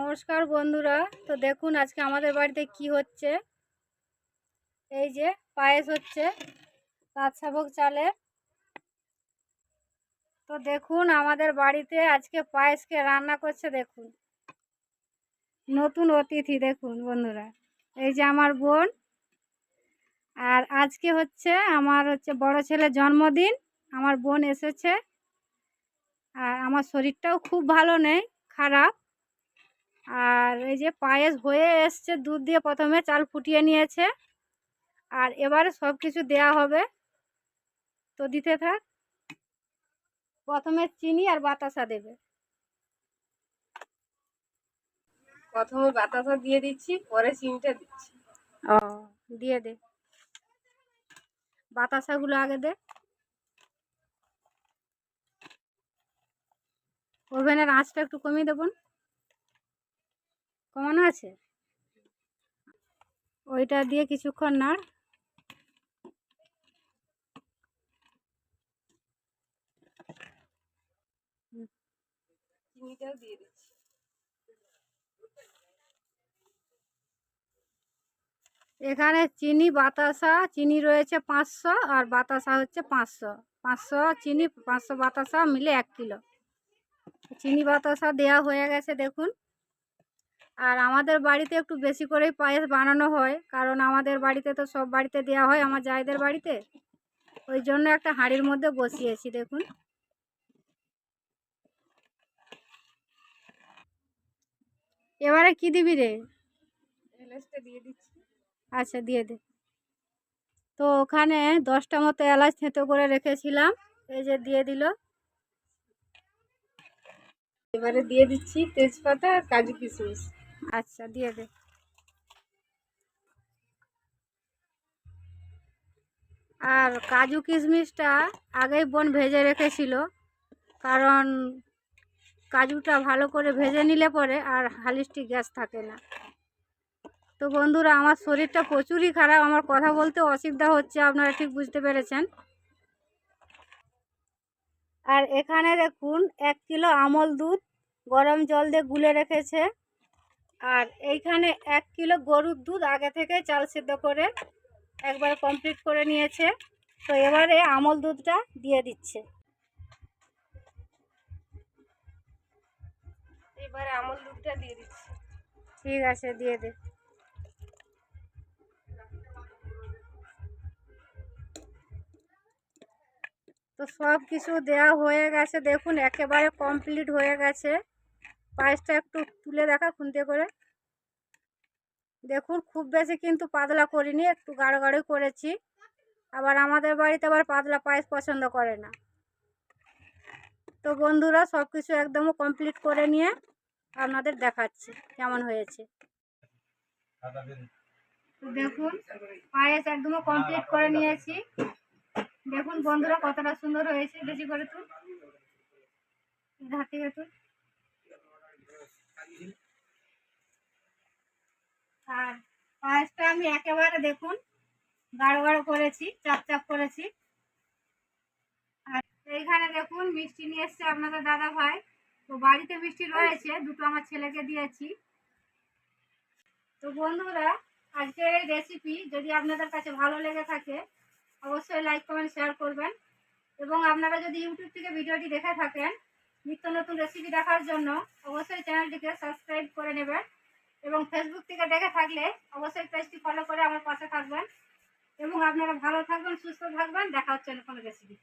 নমস্কার বন্ধুরা। তো দেখুন আজকে আমাদের বাড়িতে কি হচ্ছে। এই যে পায়েস হচ্ছে রাজভোগ চালের। তো দেখুন আমাদের বাড়িতে আজকে পায়েসকে রান্না করছে। দেখুন নতুন অতিথি। দেখুন বন্ধুরা, এই যে আমার বোন। আর আজকে আমার বড় ছেলের জন্মদিন। আমার বোন এসেছে। আর আমার শরীরটাও খুব ভালো নেই, খারাপ। আর এই যে পায়েস হয়ে এসছে, দুধ দিয়ে প্রথমে চাল ফুটিয়ে নিয়েছে। আর এবারে সব কিছু দেয়া হবে। তো দিতে থাক। প্রথমে চিনি আর বাতাসা দেবে। প্রথমে বাতাসা দিয়ে দিচ্ছি, পরে চিনিটা দিচ্ছি। ও, দিয়ে দে। বাতাসাগুলো আগে দে। ওভেনের আঁচটা একটু কমিয়ে দেবন। কমানো আছে? ওইটা দিয়ে কিছুক্ষণ নাড়। চিনিটাও দিয়ে দিচ্ছি। এখানে চিনি বাতাসা, চিনি রয়েছে 500 আর বাতাসা হচ্ছে 500। 500 চিনি 500 বাতাসা মিলে 1 কিলো। চিনি বাতাসা দেয়া হয়ে গেছে দেখুন। আর আমাদের বাড়িতে একটু বেশি করেই পায়েস বানানো হয়, কারণ আমাদের বাড়িতে তো সব বাড়িতে দেওয়া হয়, আমার জায়দের বাড়িতে। ওই জন্য একটা হাঁড়ির মধ্যে বসিয়েছি। দেখুন এবারে কি দিবি রে? এলাচটা দিয়ে দিচ্ছি। আচ্ছা, দিয়ে দে। তো ওখানে 10টা মতো এলাচ থেঁতো করে রেখেছিলাম, এই যে দিয়ে দিল। এবারে দিয়ে দিচ্ছি তেজপাতা আর কাজু কিশমিশ। আচ্ছা, দিয়ে দে। আর কাজু কিশমিশটা আগেই বোন ভেজে রেখেছিল, কারণ কাজুটা ভালো করে ভেজে নিলে পরে আর হালিস্টিক গ্যাস থাকে না। তো বন্ধুরা, আমার শরীরটা প্রচুরই খারাপ, আমার কথা বলতে অসুবিধা হচ্ছে, আপনারা ঠিক বুঝতে পেরেছেন। আর এখানে দেখুন 1 কিলো আমল দুধ গরম জল দিয়ে গুলে রেখেছে। আর এইখানে 1 কিলো গরুর দুধ আগে থেকে চাল সিদ্ধ করে একবার কমপ্লিট করে নিয়েছে। তো এবারে আমল দুধটা দিয়ে দিচ্ছে। এবারে আমল দুধটা দিয়ে দিচ্ছি। ঠিক আছে, দিয়ে দে। তো সব কিছু দেওয়া হয়ে গেছে দেখুন, একেবারে কমপ্লিট হয়ে গেছে। পায়েসটা একটু তুলে দেখা খুন্তে করে। দেখুন খুব বেশি কিন্তু পাতলা করিনি, একটু গাঢ় গাঢ় করেছি। আবার আমাদের বাড়িতে আবার পাতলা পায়েস পছন্দ করে না। তো বন্ধুরা, সব কিছু একদম কমপ্লিট করে নিয়ে আপনাদের দেখাচ্ছি কেমন হয়েছে। দেখুন পায়েস একদম কমপ্লিট করে নিয়েছি। দেখুন বন্ধুরা কতটা সুন্দর হয়েছে। বেশি করে তুই ধাতে তুই। আর পায়েসটা আমি একেবারে দেখুন গাঢ় গাঢ় করেছি, চাপ চাপ করেছি। আর এইখানে দেখুন মিষ্টি নিয়ে এসছে আপনাদের দাদা ভাই। তো বাড়িতে মিষ্টি রয়েছে, দুটো আমার ছেলেকে দিয়েছি। তো বন্ধুরা, আজকের এই রেসিপি যদি আপনাদের কাছে ভালো লেগে থাকে অবশ্যই লাইক কমেন্ট শেয়ার করবেন। এবং আপনারা যদি ইউটিউব থেকে ভিডিওটি দেখে থাকেন নিত্য নতুন রেসিপি দেখার জন্য অবশ্যই চ্যানেলটিকে সাবস্ক্রাইব করে নেবেন। এবং ফেসবুক থেকে দেখে থাকলে অবশ্যই পেজটি ফলো করে আমার পাশে থাকবেন। এবং আপনারা ভালো থাকবেন, সুস্থ থাকবেন। দেখা হচ্ছে কোনো রেসিপি।